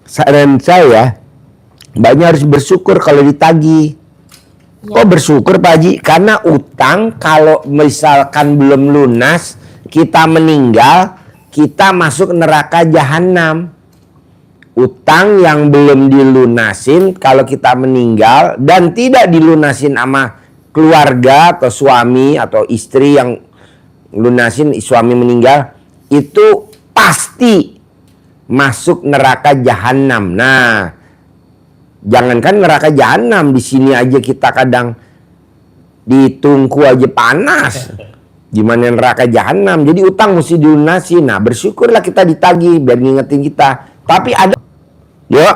Saran saya, Mbaknya harus bersyukur kalau ditagih. Ya. Kok bersyukur Pak Haji? Karena utang kalau misalkan belum lunas, kita meninggal, kita masuk neraka jahanam. Utang yang belum dilunasin kalau kita meninggal dan tidak dilunasin sama keluarga atau suami atau istri yang lunasin, suami meninggal, itu pasti masuk neraka jahanam. Nah, jangankan neraka jahanam, di sini aja kita kadang ditungku aja panas. Gimana neraka jahanam? Jadi utang mesti dilunasi. Nah, bersyukurlah kita ditagih biar ngingetin kita. Tapi ada, yuk,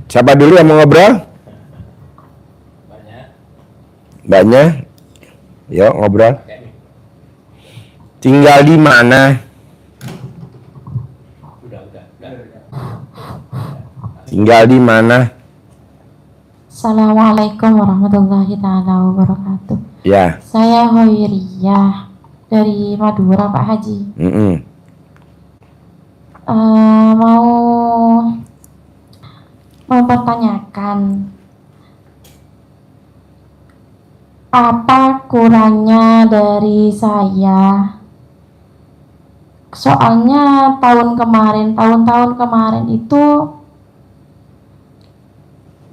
siapa dulu yang mau ngobrol? Banyak. Yuk ngobrol. Tinggal di mana? Tinggal di mana? Assalamualaikum warahmatullahi taala wabarakatuh. Ya. Saya Hoiriyah dari Madura, Pak Haji. Mau mempertanyakan apa kurangnya dari saya. Soalnya tahun-tahun kemarin itu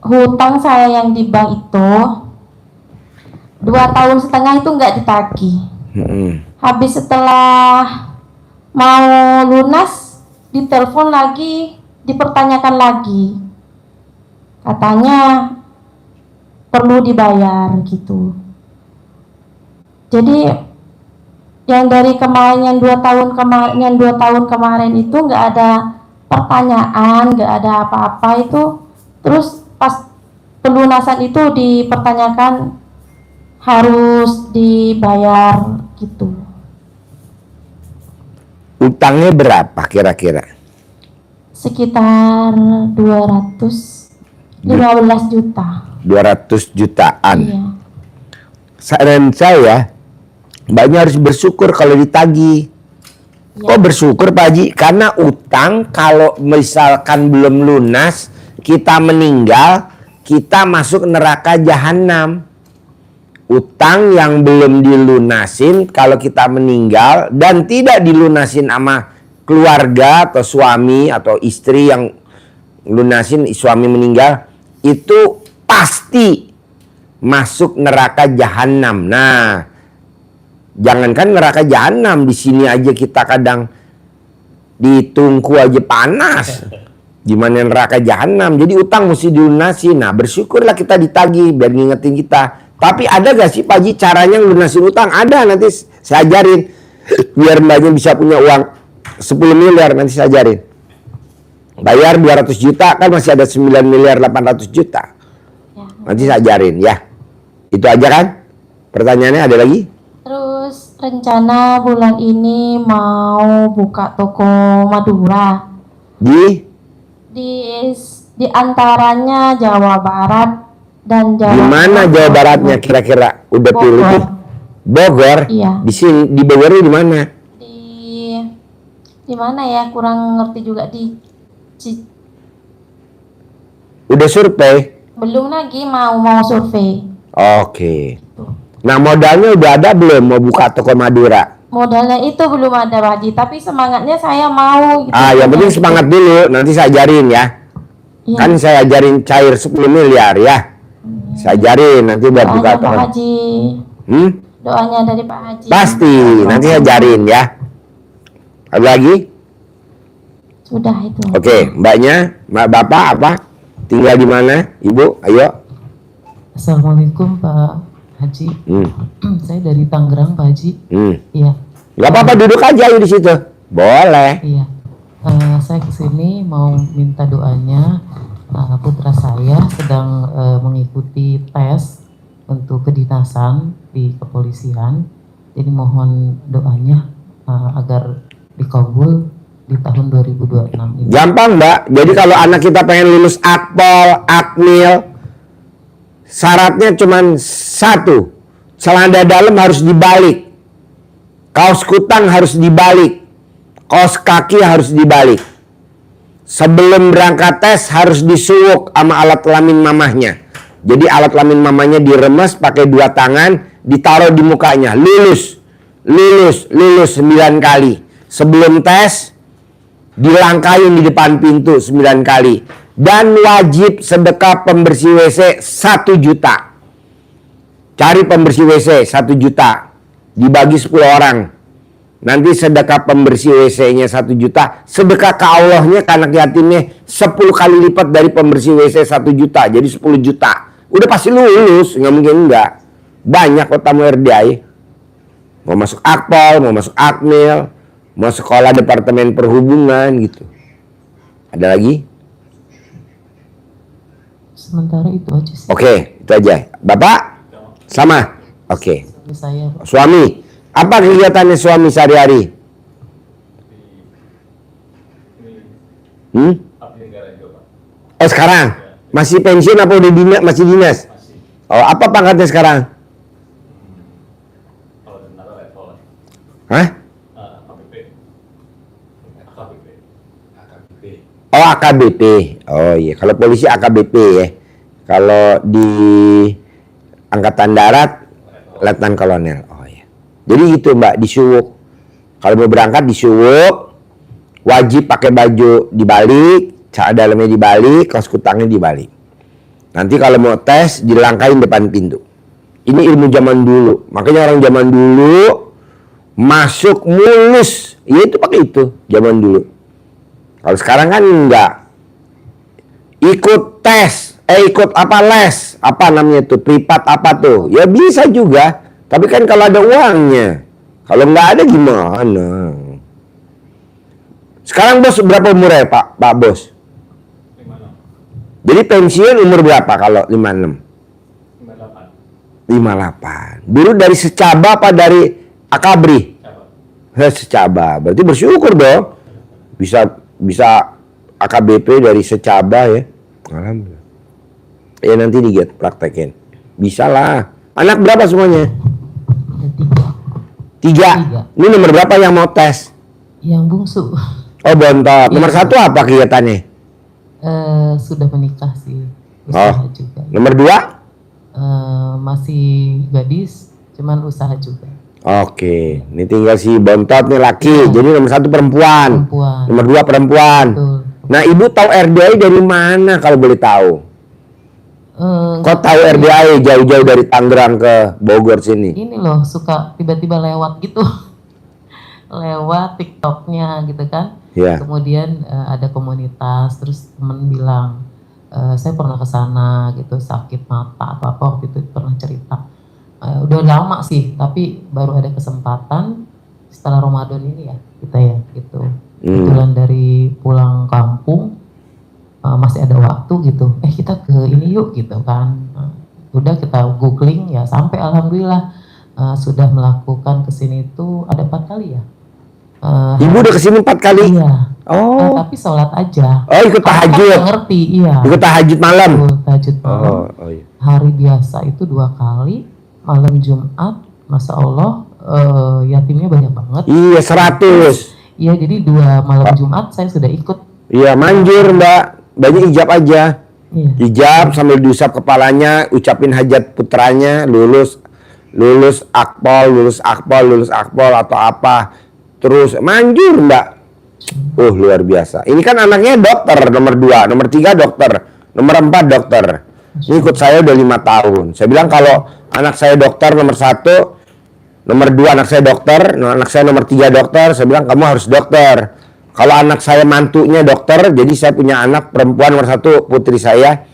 hutang saya yang di bank itu 2,5 tahun itu nggak ditagih. Habis setelah mau lunas, ditelepon lagi, dipertanyakan lagi, katanya perlu dibayar gitu. Jadi yang dari kemarin, yang 2 tahun kemarin itu nggak ada pertanyaan, nggak ada apa-apa itu. Terus pas pelunasan itu dipertanyakan harus dibayar gitu. Utangnya berapa kira-kira? Sekitar 215 juta. 200 jutaan. Iya. Saran saya, Mbaknya harus bersyukur kalau ditagih. Ya. Kok bersyukur Pak Haji? Karena utang kalau misalkan belum lunas, kita meninggal, kita masuk neraka jahanam. Utang yang belum dilunasin kalau kita meninggal dan tidak dilunasin sama keluarga atau suami atau istri yang lunasin, suami meninggal, itu pasti masuk neraka jahanam. Nah, jangankan neraka jahanam, di sini aja kita kadang ditungku aja panas. Gimana neraka jahanam? Jadi utang mesti dilunasi. Nah, bersyukurlah kita ditagih biar ngingetin kita. Tapi ada gak sih Pak Haji caranya lunasin utang? Ada, nanti saya ajarin. Biar Mbaknya bisa punya uang 10 miliar, nanti saya ajarin. Bayar 200 juta, kan masih ada 9 miliar 800 juta. Ya. Nanti saya ajarin ya. Itu aja kan? Pertanyaannya ada lagi? Terus rencana bulan ini mau buka toko Madura di antaranya Jawa Barat dan Jawa. Di mana Jawa Baratnya kira-kira? Udah pilih? Bogor. Iya. Di sini di Bogor di mana? Di mana ya? Kurang ngerti juga Udah survei? belum lagi mau survei. Oke. Nah, modalnya udah ada belum mau buka toko Madura? Modalnya itu belum ada Pak Haji, tapi semangatnya saya mau gitu. Yang penting semangat dulu, nanti saya ajarin ya. Iya. Kan saya ajarin cair 10 miliar ya. Saya ajarin nanti buat buka Doanya Pak toko. Haji. Doanya dari Pak Haji. Pasti, nanti saya ajarin ya. Ada lagi? Sudah itu. Oke, Mbaknya, Bapak apa? Tinggal di mana? Ibu, ayo. Assalamualaikum Pak Haji. Saya dari Tangerang Pak Haji. Iya. Gak apa-apa, duduk aja di situ. Boleh. Iya. Saya kesini mau minta doanya. Putra saya sedang mengikuti tes untuk kedinasan di kepolisian. Jadi mohon doanya agar dikabul di tahun 2026 ini. Gampang Mbak. Jadi kalau anak kita pengen lulus Akpol, Akmil, syaratnya cuma satu. Celana dalam harus dibalik. Kaos kutang harus dibalik. Kaos kaki harus dibalik. sebelum berangkat tes harus disuwuk sama alat kelamin mamahnya. Jadi alat kelamin mamanya diremes pakai 2 tangan, ditaruh di mukanya. Lulus 9 kali. Sebelum tes dilangkain di depan pintu 9 kali. Dan wajib sedekah pembersih WC 1 juta. Cari pembersih WC 1 juta. Dibagi 10 orang. Nanti sedekah pembersih WC-nya 1 juta. Sedekah ke Allahnya ke anak yatimnya 10 kali lipat dari pembersih WC 1 juta. Jadi 10 juta. Udah pasti lulus. Nggak mungkin enggak. Banyak kok tamu RDI. Mau masuk Akpol, mau masuk Akmil, mau sekolah Departemen Perhubungan gitu. Ada lagi? Sementara itu aja sih. Oke, itu aja. Bapak? Sama? Oke. Saya Suami? Apa kegiatannya suami sehari-hari? Oh sekarang? Masih pensiun apa udah dinas? Masih dinas? Oh apa pangkatnya sekarang? Hah? Oh AKBP. Oh iya, kalau polisi AKBP ya. Kalau di Angkatan Darat Letnan Kolonel. Oh iya. Jadi gitu Mbak, disuwuk. Kalau mau berangkat disuwuk, wajib pakai baju dibalik, celana dalamnya dibalik, kaos kutangnya dibalik. Nanti kalau mau tes dilangkain depan pintu. Ini ilmu zaman dulu. Makanya orang zaman dulu masuk mulus. Ya itu pakai itu zaman dulu. Kalau sekarang kan enggak. Ikut tes, ikut apa les, apa namanya itu, privat apa tuh. Ya bisa juga. Tapi kan kalau ada uangnya. Kalau nggak ada gimana? Sekarang bos berapa umurnya Pak Bos? 56. Jadi pensiun umur berapa kalau 56? 58. Dulu dari secaba apa dari akabri? Secaba. Berarti bersyukur dong. Bisa AKBP dari secaba ya. Alhamdulillah. Ya nanti diget praktekin. Bisa lah. Anak berapa semuanya? Tiga. Ini nomor berapa yang mau tes? Yang bungsu. Oh bontot. Nomor Iya. 1 apa kegiatannya? Sudah menikah sih. Oh. Usaha juga. Nomor 2? Masih gadis, cuman usaha juga. Oke. Ini tinggal si bontot nih laki. Jadi nomor 1 perempuan. Perempuan. Nomor 2 perempuan. Betul. Nah ibu tahu RDI dari mana kalau boleh tahu? Kok tahu RDI jauh-jauh dari Tangerang ke Bogor sini? Ini loh suka tiba-tiba lewat gitu. Lewat TikToknya gitu kan. Ya. Kemudian ada komunitas, terus temen bilang, saya pernah ke sana gitu, sakit mata atau apa waktu itu pernah cerita. Udah lama sih, tapi baru ada kesempatan setelah Ramadan ini ya kita ya gitu. Kebetulan dari pulang kampung masih ada waktu gitu. Kita ke ini yuk gitu kan. Udah kita googling ya sampai alhamdulillah sudah melakukan kesini itu ada 4 kali ya. Ibu udah kesini 4 kali? Iya. Oh. Tapi sholat aja. Oh ikut tahajud. Nggak ngerti, iya. Ikut tahajud malam. Betul, tahajud malam. Oh iya. Hari biasa itu 2 kali, malam Jumat, masya Allah yatimnya banyak banget. Iya 100. Iya jadi 2 malam Jumat saya sudah ikut. Iya manjur Mbak. Banyak ijab aja. Iya. Ijab sambil diusap kepalanya, ucapin hajat putranya, lulus akpol atau apa. Terus manjur Mbak. Luar biasa. Ini kan anaknya dokter nomor 2, nomor 3 dokter, nomor 4 dokter. Ini ikut saya udah 5 tahun. Saya bilang kalau anak saya dokter nomor 1, nomor 2 anak saya dokter, anak saya nomor 3 dokter, saya bilang kamu harus dokter. Kalau anak saya mantunya dokter, jadi saya punya anak perempuan nomor 1 putri saya,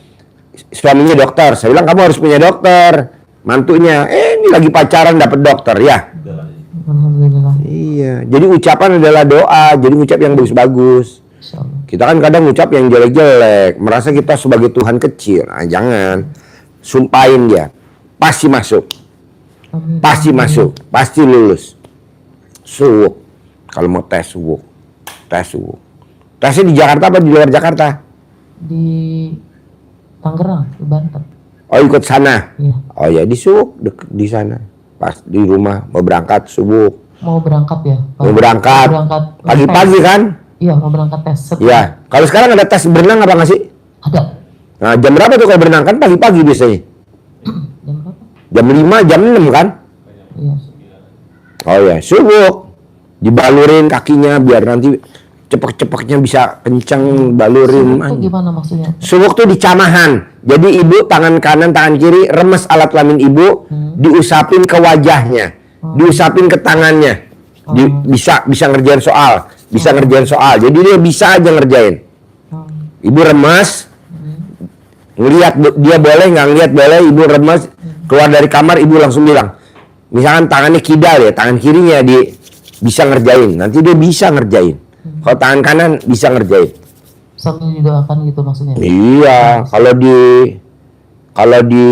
suaminya dokter. Saya bilang kamu harus punya dokter. Mantunya, ini lagi pacaran dapat dokter ya. Alhamdulillah. Iya, jadi ucapan adalah doa, jadi ucap yang bagus-bagus. Insyaallah. Kita kan kadang ucap yang jelek-jelek, merasa kita sebagai Tuhan kecil. Nah, jangan. Sumpahin dia. Pasti masuk. Amin. Pasti masuk. Pasti lulus. Suwuk. Kalau mau tes suwuk. Tes suwuk. Tesnya di Jakarta apa di luar Jakarta? Di Tangerang, di Banten. Oh ikut sana? Iya. Oh ya di suwuk, di sana. Pas di rumah mau berangkat suwuk. Mau berangkat ya? Pak? Mau berangkat. Pagi-pagi kan? Iya, mau berangkat tes. Ya, kalau sekarang ada tes berenang apa nggak sih? Ada. Nah, jam berapa tuh kalau berenang? Kan pagi-pagi biasanya. Jam berapa? Jam 5, jam 6 kan? Iya. Oh ya, subuh. Dibalurin kakinya biar nanti cepet-cepetnya bisa kenceng balurin. Itu gimana maksudnya? Subuk tuh dicamahan. Jadi ibu tangan kanan, tangan kiri remes alat kelamin ibu, diusapin ke wajahnya, diusapin ke tangannya. Bisa ngerjain soal, bisa ngerjain soal. Jadi dia bisa aja ngerjain. Ibu remes, ngelihat dia boleh, nggak ngelihat boleh. Ibu remes, keluar dari kamar ibu langsung bilang, misalkan tangannya kidal ya, tangan kirinya bisa ngerjain. Nanti dia bisa ngerjain. Kalau tangan kanan bisa ngerjain. Sambil didoakan gitu maksudnya? Iya, kalau di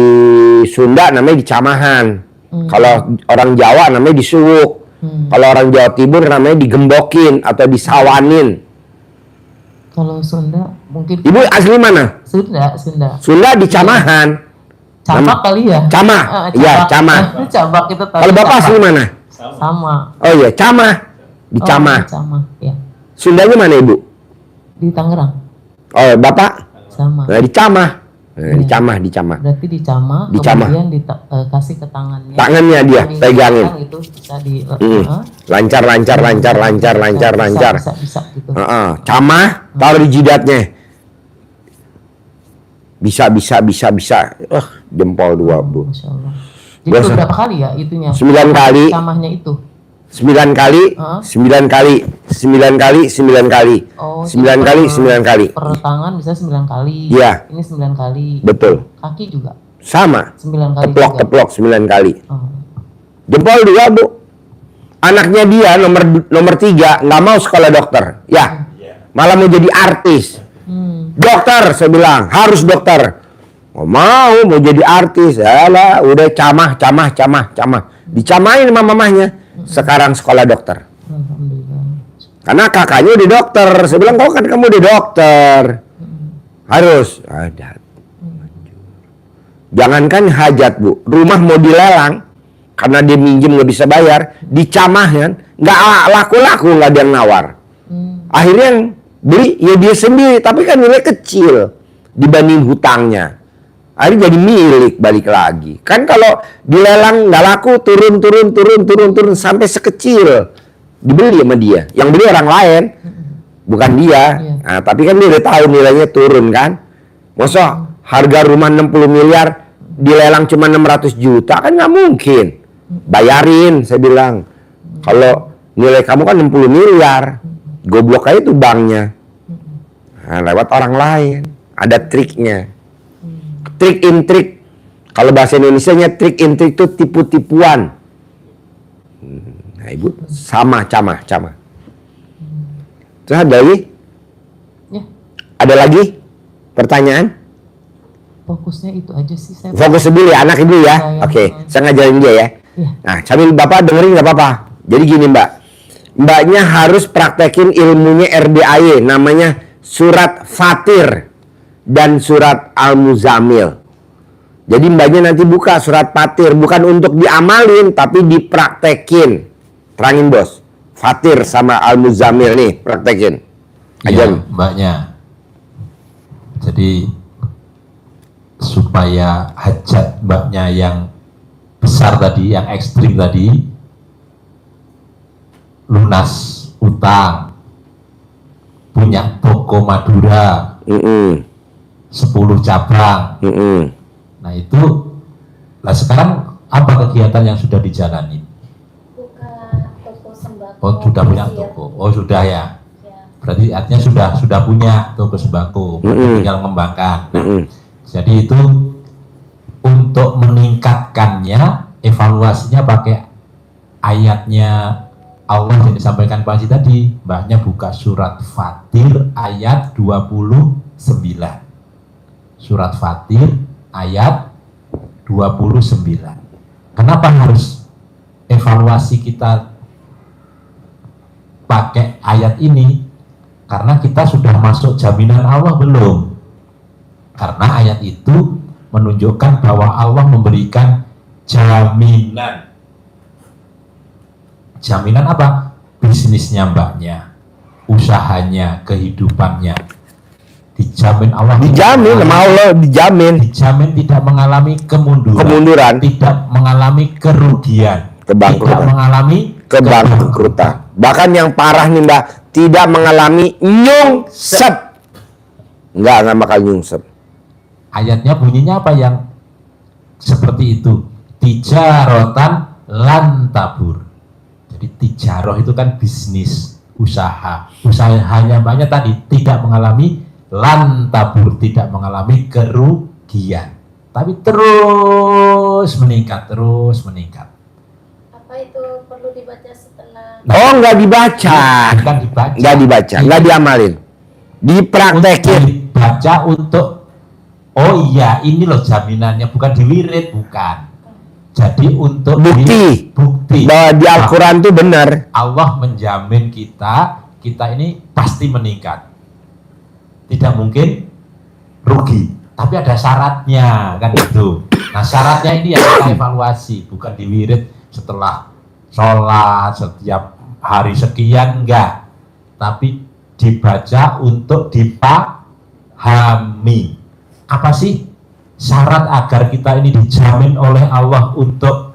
Sunda namanya dicamahan. Kalau orang Jawa namanya disuwuk. Kalau orang Jawa Timur namanya digembokin atau disawanin. Kalau Sunda mungkin. Ibu asli mana? Sunda. Sunda dicamahan. Camak kali ya? Camah. Iya, camah. Camak itu tadi. Kalau Bapak asli mana? Sama. Oh iya, camah. Dicamah. Camah, ya. Sundanya mana Ibu? Di Tangerang. Oh, Bapak? Sama. Nah, dicamah. Dicamah. Berarti dicamah, kemudian kasih ke tangannya. Tangannya dia pegangin. Itu bisa di Lancar. Bisa gitu. Camah, taruh di jidatnya. Bisa. Jempol 2, Bu. Masya Allah. Jadi beberapa kali ya itunya? 9 kali. Camahnya itu? 9 kali. Oh, 9 kali. Per tangan bisa 9 kali. Iya. Ini 9 kali. Betul. Kaki juga? Sama. 9 kali Teplok 9 kali. Oh. Jempol 2, Bu. Anaknya dia nomor 3 nggak mau sekolah dokter. Ya. Malah mau jadi artis. Dokter, saya bilang, harus dokter. Mau jadi artis. Alah, udah camah. Dicamain sama mamahnya. Sekarang sekolah dokter. Alhamdulillah. Karena kakaknya udah dokter. Saya bilang, kok kan kamu udah dokter. Harus. Ada. Jangankan hajat, Bu. Rumah mau dilelang. Karena dia minjem nggak bisa bayar. Dicamah kan. Nggak laku-laku, nggak ada yang nawar. Akhirnya yang beli ya dia sendiri. Tapi kan nilai kecil. Dibanding hutangnya. Akhirnya jadi milik balik lagi. Kan kalau dilelang nggak laku, turun sampai sekecil. Dibeli sama dia. Yang beli orang lain, bukan dia. Nah, tapi kan dia udah tahu nilainya turun kan. Masa harga rumah 60 miliar dilelang cuma 600 juta kan nggak mungkin. Bayarin, saya bilang. Kalau nilai kamu kan 60 miliar, goblok aja tuh banknya. Nah, lewat orang lain. Ada triknya. Trik in trik. Kalau bahasa Indonesianya trik in trik itu tipu-tipuan. Nah, Ibu sama camah. Terus ada lagi? Ya. Ada lagi pertanyaan? Fokusnya itu aja sih saya. Fokus dulu ya anak Ibu ya. Oke, saya ngajarin dia ya. Nah, sambil Bapak dengerin nggak apa-apa. Jadi gini Mbak. Mbaknya harus praktekin ilmunya RDAY. Namanya surat Fatir dan surat Al-Muzammil. Jadi mbaknya nanti buka surat Fatir. Bukan untuk diamalin, tapi dipraktekin. Terangin bos. Fatir sama Al-Muzammil nih, praktekin. Iya, mbaknya. Jadi supaya hajat mbaknya yang besar tadi, yang ekstrim tadi, lunas utang, punya toko Madura, 10 cabang. Nah itu, lah sekarang apa kegiatan yang sudah dijalani? Buka toko sembako. Oh sudah punya toko, oh sudah ya. Berarti artinya sudah punya toko sembako, tinggal mengembangkan. Jadi itu untuk meningkatkannya, evaluasinya pakai ayatnya Allah yang disampaikan Pak Haji tadi. Mbaknya buka surat Fatir ayat 29. Surat Fatir ayat 29. Kenapa harus evaluasi kita pakai ayat ini? Karena kita sudah masuk jaminan Allah belum? Karena ayat itu menunjukkan bahwa Allah memberikan jaminan. Jaminan apa? Bisnisnya mbaknya. usahanya, kehidupannya dijamin Allah, Dijamin sama Allah, dijamin dijamin tidak mengalami kemunduran, tidak mengalami kerugian, tidak Kebangkrutan. mengalami kebangkrutan. Bahkan yang parah nih Mbak, tidak mengalami nyungsep. Nggak bakal nyungsep. Ayatnya bunyinya apa yang seperti itu? Tijarotan lan tabur. Jadi tijaroh itu kan bisnis, usaha. Usahanya banyak tadi tidak mengalami lan tabur, tidak mengalami kerugian. Tapi terus meningkat, terus meningkat. Apa itu perlu dibaca setelah? Oh, nggak dibaca. Bukan dibaca. Nggak dibaca, nggak diamalin. Dipraktekin. Dibaca untuk, oh iya ini loh jaminannya, bukan diwirid, bukan. Jadi untuk Bukti. bukti Bahwa di Al-Quran tuh benar. Allah menjamin kita ini pasti meningkat, tidak mungkin rugi. Tapi ada syaratnya kan itu. Nah syaratnya ini yang kita evaluasi, bukan diwirid setelah sholat setiap hari sekian, enggak. Tapi dibaca untuk dipahami. Apa sih syarat agar kita ini dijamin oleh Allah untuk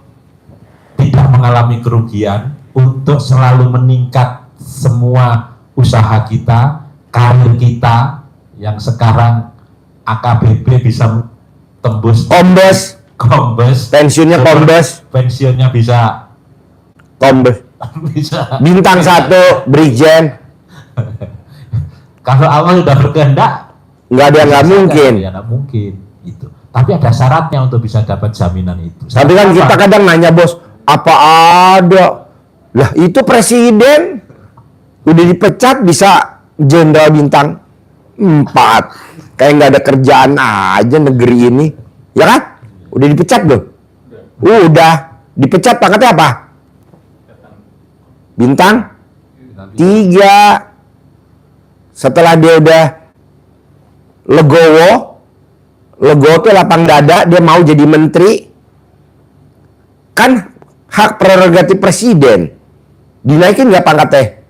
tidak mengalami kerugian, untuk selalu meningkat semua usaha kita, karir kita yang sekarang AKBP bisa tembus kombes, Pensiunnya kombes. pensiunnya bisa bisa. Bintang 1, Brigjen. Kalau Allah sudah berkehendak, Nggak ada yang nggak mungkin. ya nggak mungkin itu. Tapi ada syaratnya untuk bisa dapat jaminan itu. Tapi kan Syarat kita apa? kadang nanya bos, apa ada? Lah itu presiden udah dipecat bisa jenderal bintang 4. Kayak nggak ada kerjaan aja negeri ini, ya kan? Udah dipecat loh. Udah dipecat, pangkatnya apa? Bintang 3. Setelah dia udah legowo tuh lapang dada, dia mau jadi menteri, kan hak prerogatif presiden. Dinaikin nggak pangkatnya?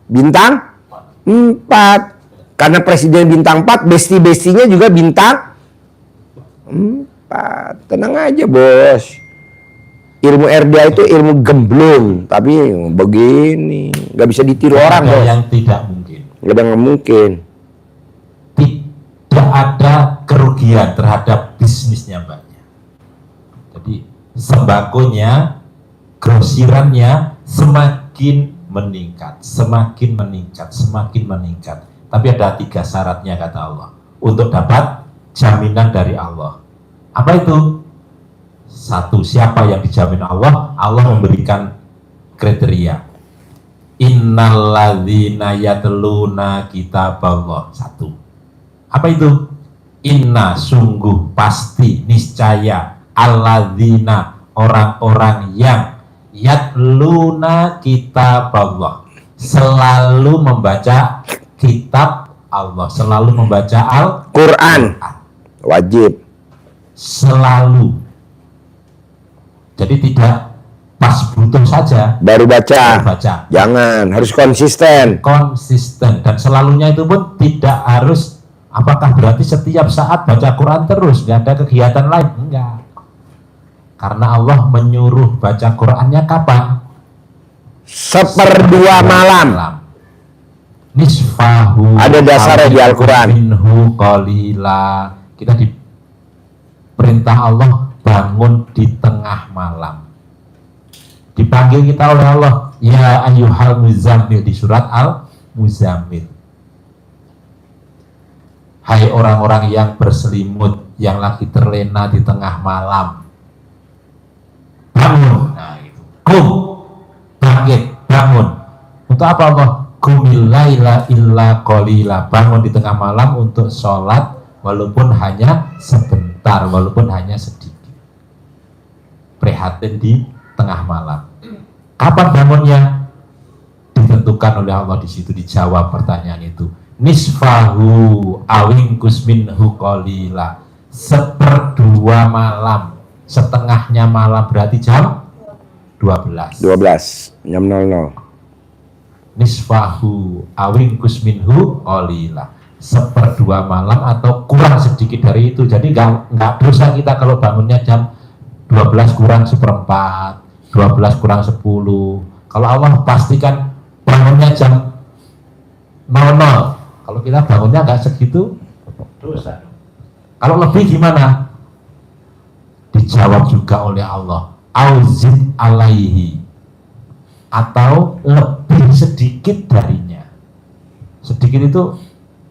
Bintang 4. Karena presiden bintang 4, besti-bestinya juga bintang 4. Tenang aja bos. Ilmu RDA itu ilmu gemblung, tapi begini nggak bisa ditiru orang Ada bos. yang tidak mungkin. Nggak mungkin. Tidak ada kerugian terhadap bisnisnya mbaknya. Jadi sembakonya, grosirannya semakin meningkat, semakin meningkat, semakin meningkat. Tapi ada 3 syaratnya kata Allah untuk dapat jaminan dari Allah. Apa itu? 1, siapa yang dijamin Allah? Allah memberikan kriteria. Innalladzina yatluna kitaballah. 1. Apa itu? Inna, sungguh, pasti, niscaya, alladzina, orang-orang yang yatluna kitaballah, selalu membaca kitab Allah, selalu membaca Quran wajib. Selalu. Jadi tidak pas butuh saja Baru baca. baca, Jangan, harus konsisten. konsisten, dan selalunya itu pun tidak harus. Apakah berarti setiap saat baca Quran terus, nggak ada kegiatan lain? Enggak. Karena Allah menyuruh baca Qurannya kapan? 1/2 malam. Nisfahu. Ada dasarnya di Al-Quran. Minhu qalila. Kita diperintah Allah bangun di tengah malam. Dipanggil kita oleh Allah, ya ayyuhal muzammil, di surat Al-Muzammil. Hai orang-orang yang berselimut, yang lagi terlena di tengah malam, bangun. Nah, itu. Qum, bangkit, bangun. Untuk apa Allah? Qumil laila illa qalila. Bangun di tengah malam untuk sholat, walaupun hanya sebentar, walaupun hanya sedikit. Prihatin di tengah malam. Kapan bangunnya? Ditentukan oleh Allah di situ, dijawab pertanyaan itu. Nisfahu awingkus minhu qalila. 1/2 malam, setengahnya malam berarti jam 12. 12 jam 00. nisfahu awingkus minhu qalila, 1/2 malam atau kurang sedikit dari itu. Jadi nggak dosa kita kalau bangunnya jam 12 kurang 1/4, 12 kurang 10. Kalau Allah pastikan bangunnya jam 00. Kalau kita bangunnya nggak segitu, dosa. Kalau lebih gimana? Dijawab juga oleh Allah, auzid alaihi, atau lebih sedikit darinya. Sedikit itu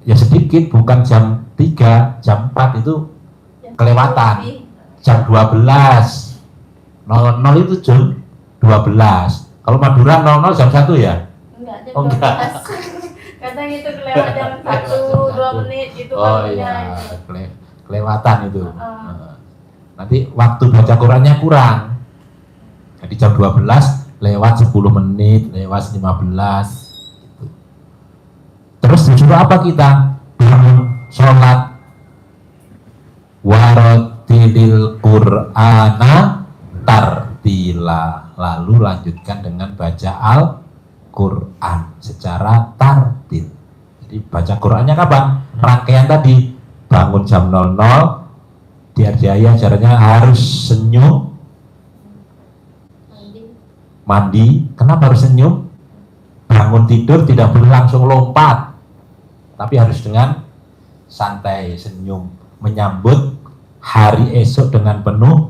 ya sedikit, bukan jam 3, jam 4 itu kelewatan. Jam 12, 00 itu jam 12. Kalau Madura 00 jam 1 ya? Enggak, jam Oh, enggak. 12. Kadang itu kelewat jam 1-2 menit gitu. Oh waktunya iya, itu. kelewatan itu. Nanti waktu baca Qurannya kurang. Jadi jam 12 lewat 10 menit, lewat 15. Gitu. Terus disuruh apa kita? Bangun sholat, warotilil Qur'ana tartila, lalu lanjutkan dengan baca Al-Quran secara tartil. Jadi baca Qurannya kapan? Rangkaian tadi, bangun jam 00, di Arjaya ajarannya harus senyum, mandi. Kenapa harus senyum? Bangun tidur tidak boleh langsung lompat, tapi harus dengan santai, senyum, menyambut hari esok dengan penuh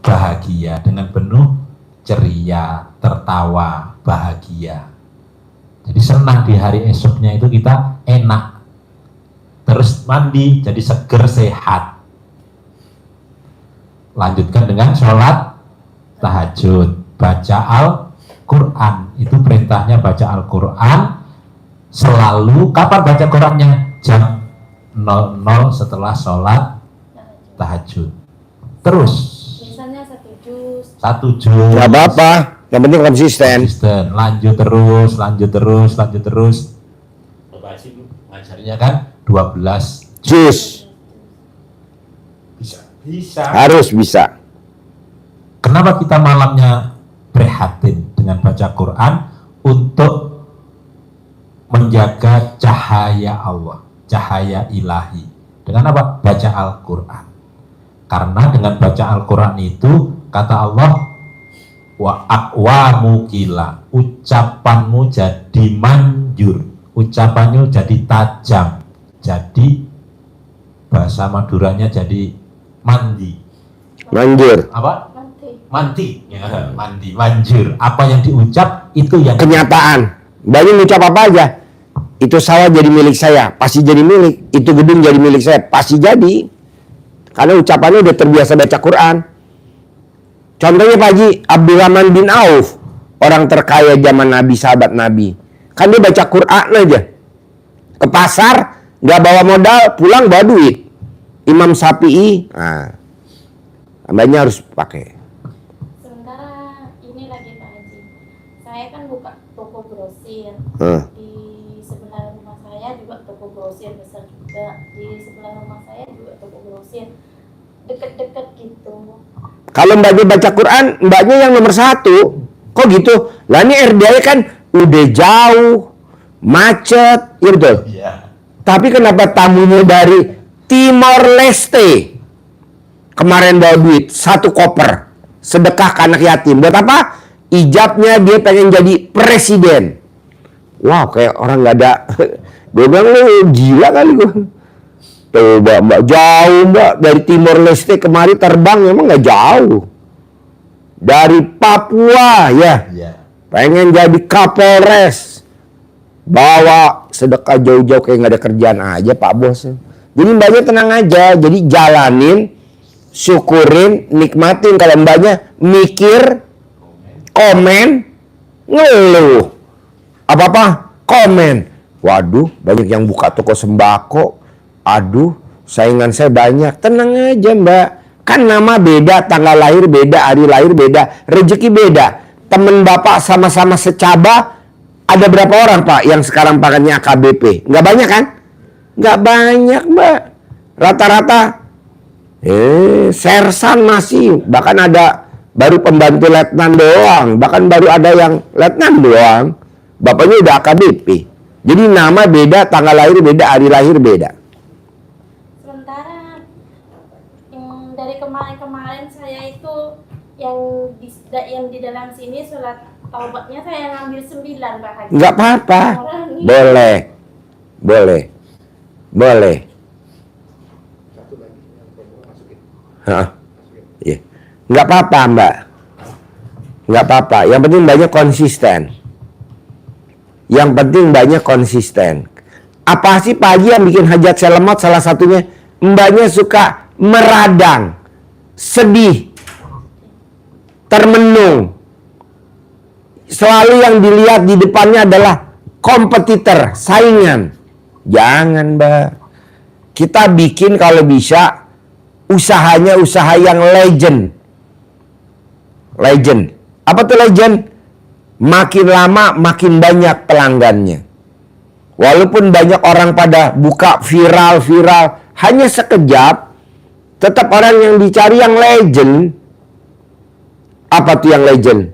bahagia, dengan penuh ceria, tertawa, bahagia. Jadi senang di hari esoknya itu kita enak. Terus mandi jadi seger, sehat. Lanjutkan dengan sholat tahajud, baca Al-Quran. Itu perintahnya baca Al-Quran selalu. Kapan baca Qurannya? Jam 00 setelah sholat tahajud. Terus Misalnya 1 juz. 1 juz. Nggak apa-apa, yang penting konsisten. Lanjut terus, lanjut terus, lanjut terus. Bapak Haji ngajarnya kan 12 Jus bisa. harus bisa. Kenapa kita malamnya prihatin dengan baca Quran? Untuk menjaga cahaya Allah, cahaya ilahi. Dengan apa? Baca Al-Quran. Karena dengan baca Al-Quran itu, kata Allah, wa aqwamu kila, ucapanmu jadi manjur, ucapannya jadi tajam, jadi bahasa Maduranya jadi mandi. Manjur. Apa? Nanti. Mandi, ya, mandi, manjur. Apa yang diucap itu yang Kenyataan. Banyak ngucap apa aja. Itu sawah jadi milik saya, pasti jadi milik. Itu gedung jadi milik saya, pasti jadi. Karena ucapannya udah terbiasa baca Quran. Contohnya Pak Haji, Abdurrahman bin Auf, orang terkaya zaman Nabi, sahabat Nabi. Kan dia baca Quran aja. Ke pasar, nggak bawa modal, pulang bawa duit. Imam Syafi'i, tambahnya harus pakai. Sementara ini lagi Pak Haji. Saya kan buka toko grosir. Di sebelah rumah saya juga toko grosir besar juga. Di sebelah rumah saya juga toko grosir. Deket-deket gitu. Kalau mbaknya baca Quran, mbaknya yang nomor 1. Kok gitu? Lah ini RDA kan udah jauh, macet, ya betul. Iya. Tapi kenapa tamunya dari Timor Leste kemarin bawa duit 1 koper sedekah ke anak yatim? Buat apa? Ijabnya dia pengen jadi presiden. Wow, kayak orang nggak ada. Gue bilang lu gila kali gue. Tuh mbak jauh mbak dari Timor Leste kemari terbang memang nggak jauh. Dari Papua ya. Iya. Pengen jadi Kapolres, bawa sedekah jauh-jauh kayak nggak ada kerjaan aja Pak Bos. Jadi mbaknya tenang aja, jadi jalanin, syukurin, nikmatin. Kalau mbaknya mikir, komen, ngeluh, apa-apa, komen. Waduh, banyak yang buka toko sembako. Aduh, saingan saya banyak. Tenang aja mbak, kan nama beda, tanggal lahir beda, hari lahir beda, rezeki beda. Temen bapak sama-sama secaba, ada berapa orang pak yang sekarang pakainya AKBP? Nggak banyak kan? Nggak banyak mbak. Rata-rata sersan masih. Bahkan ada baru pembantu letnan doang. Bahkan baru ada yang letnan doang. Bapaknya udah AKBP. Jadi nama beda, tanggal lahir beda, hari lahir beda. Sementara dari kemarin-kemarin saya itu yang di dalam sini sholat taubatnya saya ngambil 9 Pak Haji. Nggak apa-apa. Mengurangi. Boleh. Boleh. Boleh. Hah? Iya. Nggak apa-apa, Mbak. Nggak apa-apa. Yang penting Mbaknya konsisten. Yang penting Mbaknya konsisten. Apa sih Pak Haji yang bikin hajat selemot? Salah satunya Mbaknya suka meradang, sedih, termenung. Selalu yang dilihat di depannya adalah kompetitor, saingan. Jangan, Mbak. Kita bikin kalau bisa usahanya usaha yang legend. Legend. Apa tuh legend? Makin lama makin banyak pelanggannya. Walaupun banyak orang pada buka viral, hanya sekejap, tetap orang yang dicari yang legend. Apa tuh yang legend?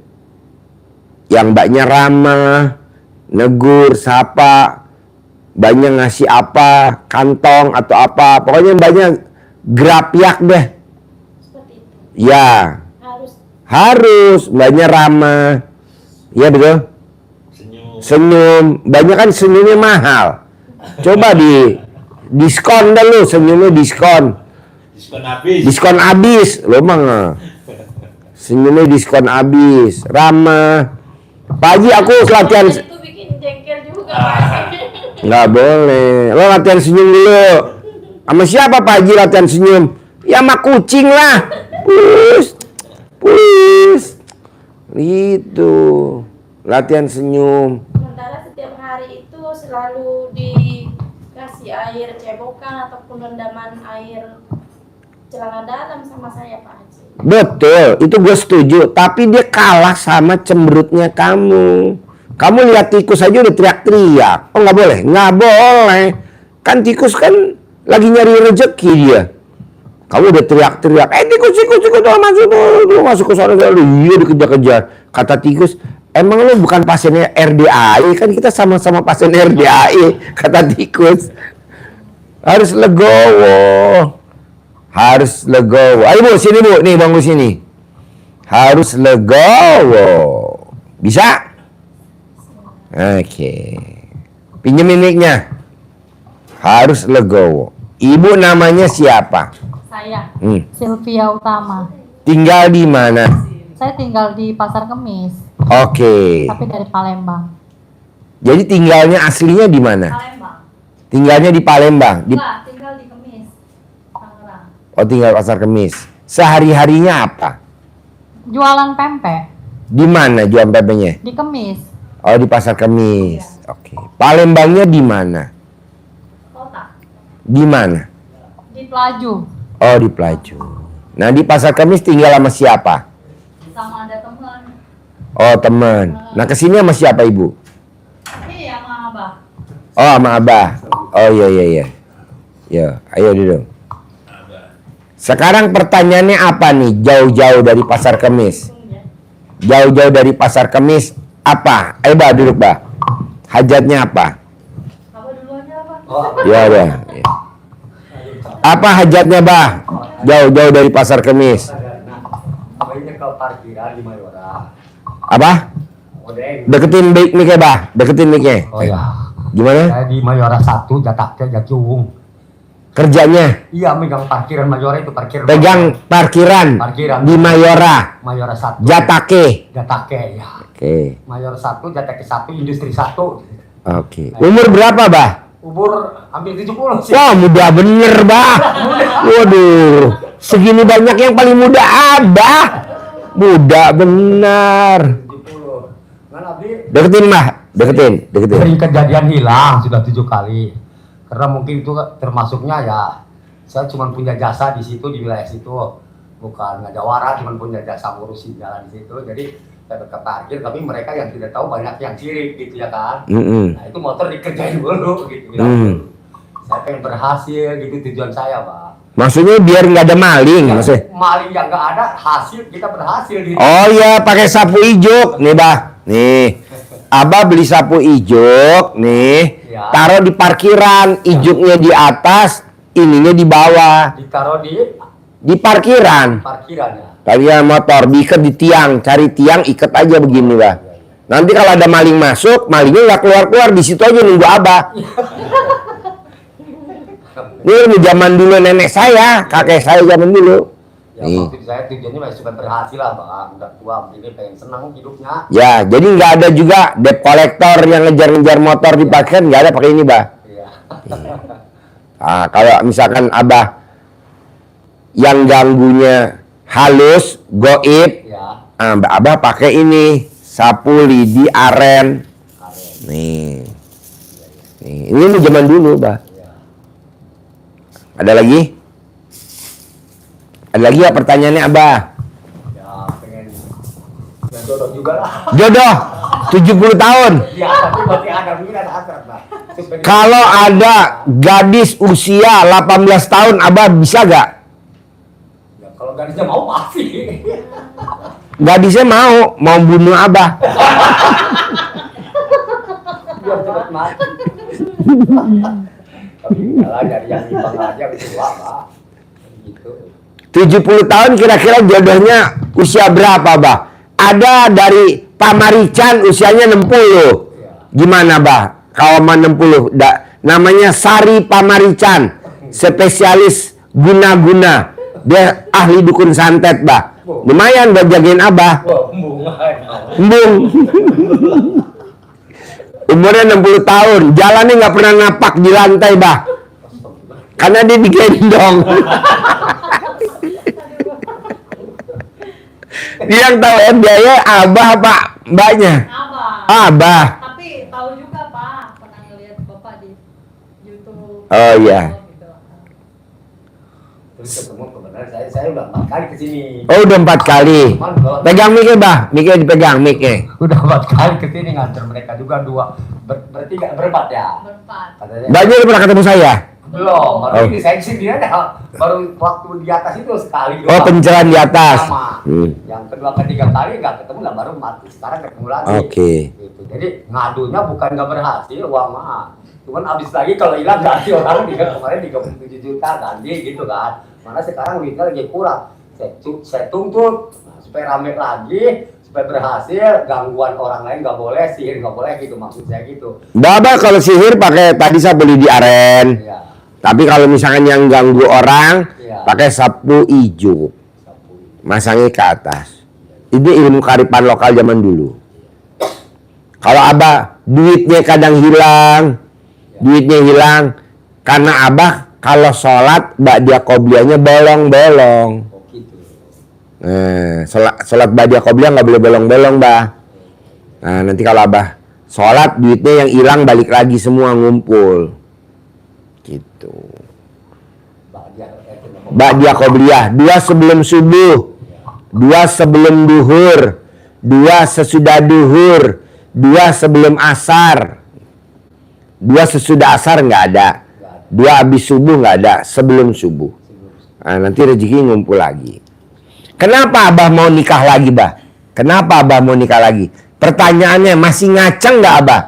Yang mbaknya ramah, negur, sapa, mbaknya ngasih apa, kantong atau apa. Pokoknya mbaknya gerapiak deh. Seperti itu. Ya, harus mbaknya ramah. Ya betul. Senyum. Banyak kan senyumnya mahal. Coba di diskon dah lu, senyumnya diskon. Diskon habis. Lo mah senyumnya diskon habis. Ramah. Pak Haji aku latihan. Itu bikin jengkel juga Pak Haji. Nggak boleh. Lo latihan senyum dulu. Sama siapa Pak Haji latihan senyum? Ya sama kucing lah. Pus. Itu. Latihan senyum. Sementara setiap hari itu selalu dikasih air cebokan ataupun rendaman air celana dalam sama saya Pak Haji. Betul, itu gue setuju. Tapi dia kalah sama cemberutnya kamu. Kamu lihat tikus aja udah teriak-teriak. Oh nggak boleh? Nggak boleh. Kan tikus kan lagi nyari rezeki dia. Kamu udah teriak-teriak. Tikus, masuk ke sana. Iya dikejar-kejar. Kata tikus, emang lu bukan pasiennya RDAI? Kan kita sama-sama pasien RDAI. Kata tikus. Harus legowo. Harus legowo. Ayo Bu, sini Bu. Nih bangku sini. Harus legowo. Bisa? Oke. Pinjemin mic-nya. Harus legowo. Ibu namanya siapa? Saya, Sylvia Utama. Tinggal di mana? Saya tinggal di Pasar Kemis, Oke. tapi dari Palembang. Jadi tinggalnya aslinya di mana? Palembang? Tinggalnya di Palembang. Enggak, tinggal di Kemis, Tangerang. Oh, tinggal Pasar Kemis. Sehari-harinya apa? Jualan pempek Di mana jual pempeknya? di Kemis, Oh, di Pasar Kemis. Oke. Palembangnya di mana? kota, Di mana? di Pelaju, Oh, di Pelaju. Nah, di Pasar Kemis tinggal sama siapa? sama ada teman. Oh, teman. Nah, kesini sama siapa Ibu? Iya, sama Abah. Oh, sama Abah. Oh, iya. Ya, ayo duduk. Sekarang pertanyaannya apa nih? Jauh-jauh dari Pasar Kemis. Jauh-jauh dari Pasar Kemis apa? Ayo Bah, duduk Bah. Hajatnya apa? Abah duluan aja, Abah. Ya udah. Apa hajatnya Bah? Jauh-jauh dari Pasar Kemis. Mainnya ke parkiran di Mayora. Apa? Odeng. Deketin mic-nya Bah. Deketin mic-nya. Oh ya. Gimana? Saya di Mayora 1 Jataknya Jakiung. Kerjanya Iya, megang parkiran Mayora itu parkir. pegang parkiran Parkiran. di Mayora. Mayora 1. Jatake. Jatake ya. Oke. Mayora 1, Jatake 1, Industri 1. Oke. Umur berapa Bah? Umur hampir 70 sih. Wah, muda bener, Bah. Waduh, segini banyak yang paling muda Abah. Muda benar. 70. Ngan abdi Deketin, Bah. Deketin. sering kejadian hilang sudah 7 kali. Karena mungkin itu termasuknya ya saya cuma punya jasa di situ di wilayah situ. Bukan ngajawara, cuma punya jasa ngurusin jalan di situ. Jadi saya ke parkir, tapi mereka yang tidak tahu banyak yang sirik gitu ya kan. Nah itu motor dikerjain dulu gitu. Saya pengen berhasil gitu tujuan saya Pak. Maksudnya biar nggak ada maling, maksudnya. Maling yang nggak ada hasil kita berhasil gitu. Oh iya, pakai sapu ijuk nih, Bah. Nih. Abah beli sapu ijuk nih, Ya. taruh di parkiran, ijuknya di atas, ininya di bawah. Ditaruh Di parkiran. parkiran ya. Parkiran motor, diikat di tiang, cari tiang, ikat aja begini, Bah. Nanti kalau ada maling masuk, malingnya nggak keluar-keluar, di situ aja nunggu Abah. Ini zaman dulu nenek saya, kakek saya zaman dulu. Ya, Nih. waktu saya tujuannya masih supaya berhasil lah, Bang. Udah tua, ini pengen senang hidupnya. Ya, jadi nggak ada juga debt collector yang ngejar-ngejar motor di parkiran, nggak ada pakai ini, Bah. Iya. Ah, kalau misalkan Abah yang ganggunya halus, goib, Ya. Abah pakai ini sapu lidi aren. Karen. Nih, ini zaman dulu, Bah. Ya. Ada lagi? Ada lagi ya pertanyaannya, Abah? Ya, pengen jodoh juga lah. Jodoh 70 tahun. Ya, tapi masih ada mungkin ada hasrat, Bang. Supaya- Kalau ada gadis usia 18 tahun, Abah bisa gak? Ya, kalau gadisnya mau pasti. Gadisnya mau bunuh Abah. Biar cepat mati. Tapi kalau dari yang imbang aja itu Bang. Gitu. 70 tahun kira-kira jodohnya usia berapa, Bah? Ada dari Pak Marican usianya 60. Gimana, Bah? Kalau mau 60, namanya Sari Pamarican, spesialis guna-guna. Dia ahli dukun santet, Bah. Lumayan buat jagain Abah. Wah, bunga. Embung. Umurnya 60 tahun, jalannya nggak pernah napak di lantai, Bah. Karena dia digendong. Dia yang tahu biaya Abah apa mbaknya? Abah. Abah. Tapi tahu juga Pak, pernah ngeliat Bapak di YouTube. Oh iya. Gitu. Terus ketemu kebenaran saya udah 4 kali kesini. Oh udah 4 kali. Pegang mic-nya, Bah. Mic-nya dipegang mic-nya. Udah 4 kali kesini nganter mereka juga berempat ya. Berempat. Katanya. Mbaknya udah pernah ketemu saya? Belum, baru Oh. ini saya sih dia baru waktu di atas itu sekali Oh, pencerahan di atas. Sama. Hmm. Yang kedua ketiga kali nggak ketemu lah baru mati. Sekarang ketemu lagi. Oke. Gitu. Jadi ngadunya bukan nggak berhasil, uang mah. Cuman abis lagi kalau hilang ganti orang kemarin 37 juta ganti gitu kan. Mana sekarang duitnya lagi kurang. Saya tuntut supaya rame lagi, supaya berhasil. Gangguan orang lain nggak boleh, sihir nggak boleh gitu maksud saya gitu. Bah kalau sihir pakai tadi sapu lidi aren. Ya. Tapi kalau misalkan yang ganggu orang, Iya. pakai sapu ijuk. Masangnya ke atas. Ini ilmu kearifan lokal zaman dulu. Kalau Abah duitnya kadang hilang, duitnya hilang karena Abah kalau sholat ba'dia qobliyahnya bolong-bolong. Oh gitu. Sholat ba'dia qobliyah nggak boleh bolong-bolong, Bah. Nah, nanti kalau Abah sholat duitnya yang hilang balik lagi semua ngumpul. Gitu. Ba'dia qobliyah, 2 sebelum subuh, 2 sebelum duhur, 2 sesudah duhur, 2 sebelum asar, 2 sesudah asar nggak ada, 2 habis subuh nggak ada, sebelum subuh. Nah, nanti rezeki ngumpul lagi. Kenapa Abah mau nikah lagi, Bah? Kenapa Abah mau nikah lagi? Pertanyaannya masih ngaceng nggak, Abah?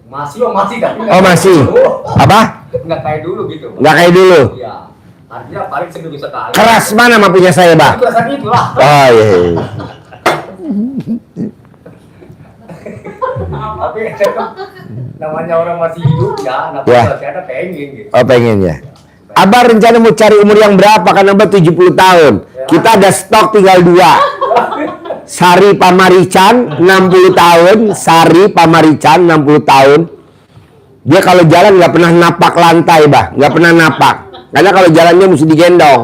Masih tapi Oh masih. Apa? nggak kayak dulu gitu. Nggak kayak dulu. Iya. Artinya paling seminggu sekali. Keras mana mah punya saya, Bah? Itu rasanya itulah. Oh iya. Tapi namanya orang masih hidup ya, namanya Ya. masih ada pengen gitu. Oh pengen ya. Abah rencana mau cari umur yang berapa? Kan Abah 70 tahun. Kita ada stok tinggal 2. Sari Pamarican 60 tahun. Sari Pamarican 60 tahun. Dia kalau jalan nggak pernah napak lantai, Bah. Nggak pernah napak. Karena kalau jalannya mesti digendong.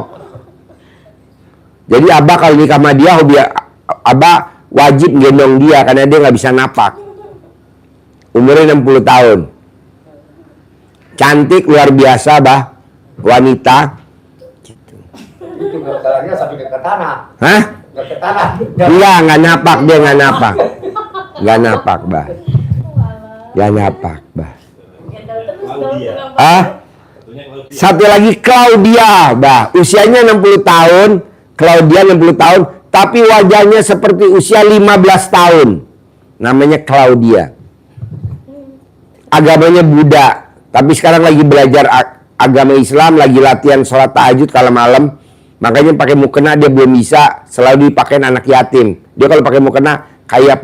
Jadi Abah kalau nikah sama dia, hobi Abah wajib gendong dia karena dia nggak bisa napak. Umurnya 60 tahun. Cantik luar biasa, Bah. Wanita. Itu jalannya sampai ke tanah. Hah? Nggak ke tanah. Nggak napak, dia nggak napak. Nggak napak, Bah. Nggak napak, Bah. Gendal terus dong, kenapa? Ah? Satu lagi Claudia, Bah. Usianya 60 tahun. Claudia 60 tahun. Tapi wajahnya seperti usia 15 tahun. namanya Claudia. Agamanya Buddha, tapi sekarang lagi belajar agama Islam, lagi latihan sholat tahajud kalau malam. Makanya pakai mukena dia belum bisa, selalu dipakai anak yatim. Dia kalau pakai mukena kayak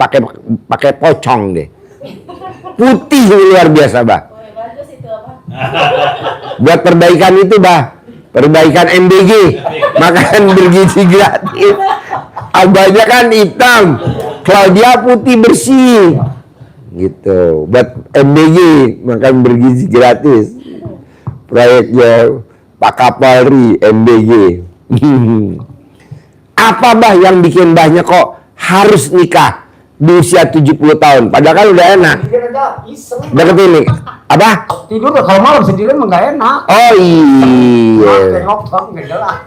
pakai pocong deh. Putih luar biasa, Bah. Boleh bagus itu apa? Buat perbaikan itu, Bah. Perbaikan MBG. Makan bergizi gratis. Abahnya kan hitam. Claudia putih bersih. Gitu. Buat MBG, makan bergizi gratis. Proyeknya Pak Kapolri MBG. Apa, Bah, yang bikin Bahnya kok harus nikah di usia 70 tahun? Padahal kan udah enak. Deket ini. Apa? Tidur kalau malam sendirian mah nggak enak. Oh iya. Nongkrong nggak jelas.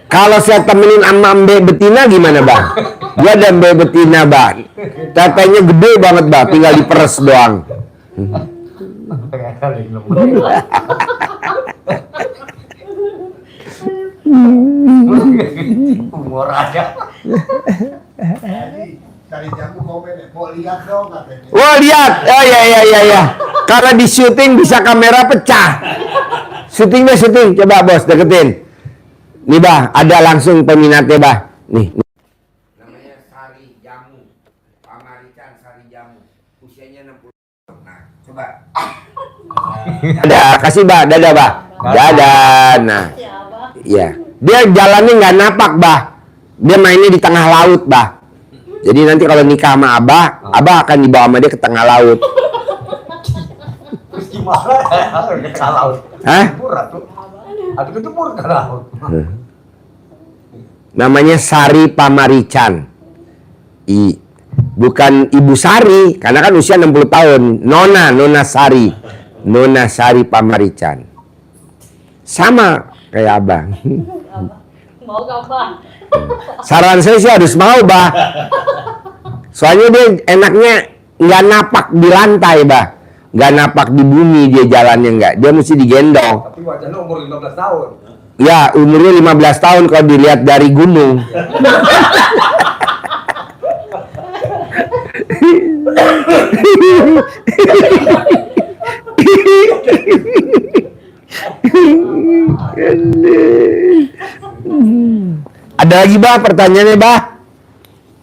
Kalau saya temenin sama Mbak Betina gimana, Bang? Gua ada Mbak Betina, Bang. Tetenya gede banget, Bang. Tinggal diperes doang. Umur aja. Dari jamu komen ya, mau lihat dong katanya. Wah, lihat. Oh ya. Karena di syuting bisa kamera pecah. Syuting. Coba, Bos, deketin. Nih, Bah, ada langsung peminatnya, Bah. Nih. Namanya Sari Jamu. Pamarican Sari Jamu. Usianya 60 tahun. Nah, coba. Ada, kasih, Bah. Dadah, Bah. Dadah. Nah. Ya, Abah. Iya. Dia jalannya nggak napak, Bah. Dia mainnya di tengah laut, Bah. Jadi nanti kalau nikah sama Abah, Abah akan dibawa sama dia ke tengah laut. Terus gimana? Ke laut. Hah? Aduh kecebur ke laut. Namanya Sari Pamarican. Bukan Ibu Sari, karena kan usia 60 tahun. Nona Sari. Nona Sari Pamarican. Sama kayak Abah. Mau gak, Bang? Saran saya sih harus mau, Bah. Soalnya dia enaknya nggak napak di lantai, Bah. Nggak napak di bumi dia jalannya nggak. Dia mesti digendong. Tapi wajahnya umur 15 tahun. Ya, umurnya 15 tahun kalau dilihat dari gunung. Ada lagi, Bah, pertanyaannya, Bah?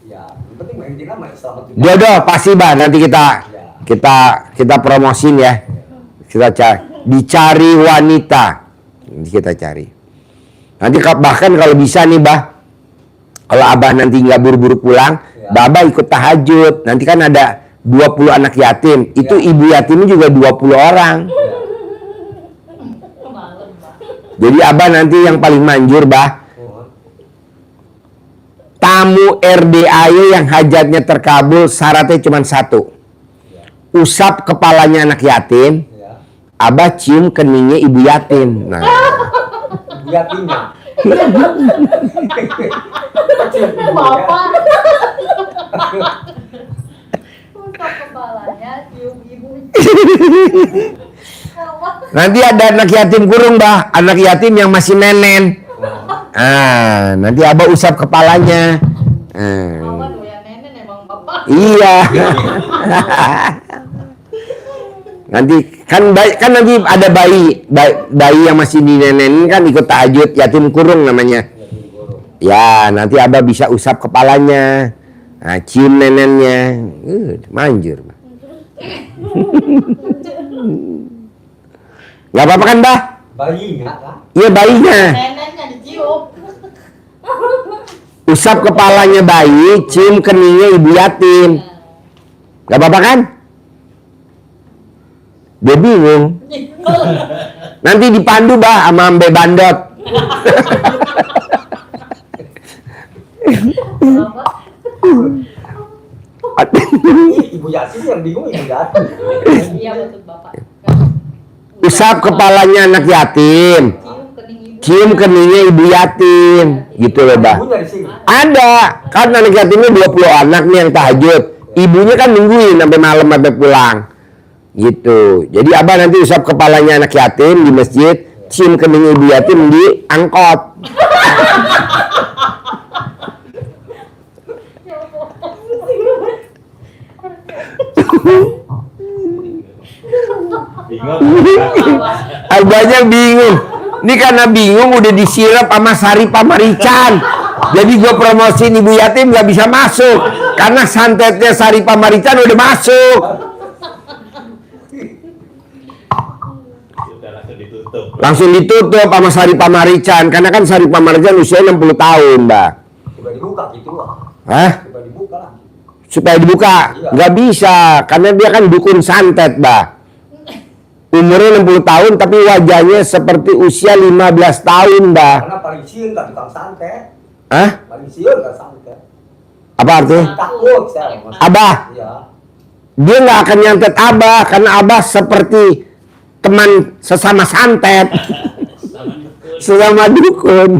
Ya, yang penting main Cina mah selamat juga. Jodoh pasti, Bah. Nanti kita promosin ya. Kita cari, dicari wanita. Nanti kita cari. Nanti bahkan kalau bisa nih, Bah. Kalau Abah nanti nggak buru-buru pulang, Abah ikut tahajud. Nanti kan ada 20 anak yatim. Itu ibu yatimnya juga 20 orang. Malam, Bang. Jadi Abah nanti yang paling manjur, Bah. Tamu RDAY yang hajatnya terkabul syaratnya cuma satu. Usap kepalanya anak yatim, Abah cium keningnya ibu yatim. Nah, Yatimnya. Bapak. Untuk kepalanya cium ibunya. nanti ada anak yatim kurung, Bah. Anak yatim yang masih nenen. Nanti Abah usap kepalanya. Awan doyan nenek emang bapak. Iya. Nanti kan nanti ada bayi yang masih dinenenin kan ikut tahajud, yatim kurung namanya. Ya, nanti Abah bisa usap kepalanya. Nah, cium nenennya. Manjur. Gak apa-apa kan, Bah? Bayinya kan? Iya, bayinya. Neneknya dicium. Usap kepalanya bayi, cium keningnya ibu yatim. Gak apa-apa kan? Dia bingung. Nanti dipandu, Bah, sama Mbe Bandot. Ibu Yasin yang bingung ibu Yasin. Iya betul bapak. Usap kepalanya anak yatim, Cium kening ibu. cium keningnya ibu yatim. Gitu loh, Bah. Ibunya di sini. Ada, kan anak yatimnya 20 anak nih yang tahajud. Ibunya kan nungguin sampai malam sampai pulang. Gitu. Jadi Abah nanti usap kepalanya anak yatim di masjid, cium kening ibu yatim di angkot. Abahnya bingung. Ini karena bingung udah disirap sama Sari Pamarican. Jadi gue promosiin ibu yatim nggak bisa masuk karena santetnya Sari Pamarican udah masuk. Langsung ditutup sama Sari Pamarican karena kan Sari Pamarican usia 60 tahun, Mbak. Coba dibuka gitu lah. Hah? Coba dibuka lah. Supaya dibuka? Nggak bisa karena dia kan dukun santet, Mbak. Umurnya 60 tahun tapi wajahnya seperti usia 15 tahun, Mbak. Karena paling siun kan tukang santet. Hah? Paling siun kan santet. Apa artinya? Takut saya. Abah. Iya. Dia nggak akan nyantet Abah karena Abah seperti teman sesama santet, sesama dukun.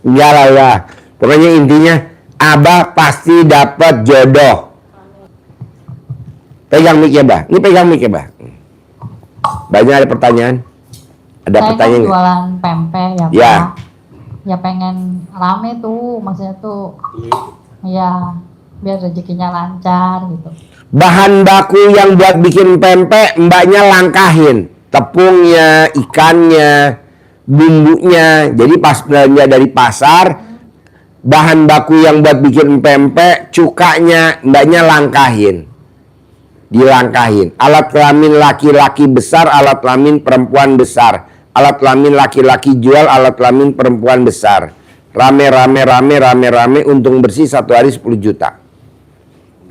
Enggak lah ya. Pokoknya intinya Abah pasti dapat jodoh. Pegang mic ya, Bah. Ini pegang mic ya, Bah. Banyak ada pertanyaan. Ada Saya pertanyaan kan nggak? jualan pempek ya, Ya. Pak. Ya pengen rame tuh, maksudnya tuh. Ya, biar rezekinya lancar gitu. Bahan baku yang buat bikin pempek mbaknya langkahin. Tepungnya, ikannya, bumbunya. Jadi pas belanja dari pasar, bahan baku yang buat bikin pempek, cukanya mbaknya langkahin. Dilangkahin. Alat kelamin laki-laki besar, alat kelamin perempuan besar. Alat kelamin laki-laki jual, alat kelamin perempuan besar. Rame, untung bersih satu hari 10 juta.